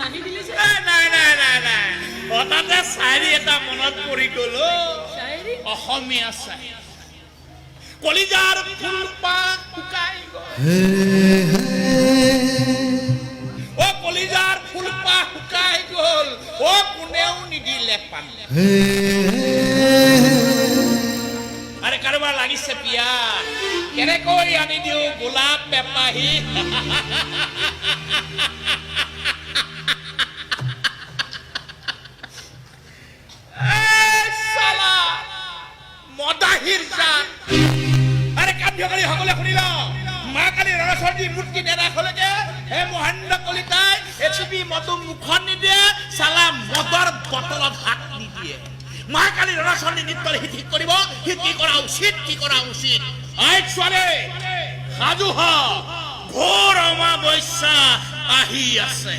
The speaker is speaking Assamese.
নাই হঠাতে চাৰি এটা মনত পৰি গ'ল অসমীয়া চাই কলিজাৰ ফুলপাহ শুকাই গ'ল অ কলিজাৰ ফুলপাহ শুকাই গ'ল অ কোনেও নিদিলে পানী আৰে কাৰোবাৰ লাগিছে পিয়া কেনেকৈ আনি দিওঁ গোলাপ বেপাহী মদাহিৰ জান আৰে কাৰ্যকাৰী সকলে শুনিল মা কালি ৰণচণ্ডী মূৰ্তি নেৰাখলৈকে হে মহেন্দ্ৰ কলিতাই এচিপি মতো মুখত নিদিয়ে চালা মদৰ বটলত হাত নিদিয়ে মা কালি ৰণচণ্ডী নৃত্যৰ হিত কৰিব হিত কি কৰা উচিত আই ছোৱালী সাজু হ ঘোৰ অমাৱস্যা আহি আছে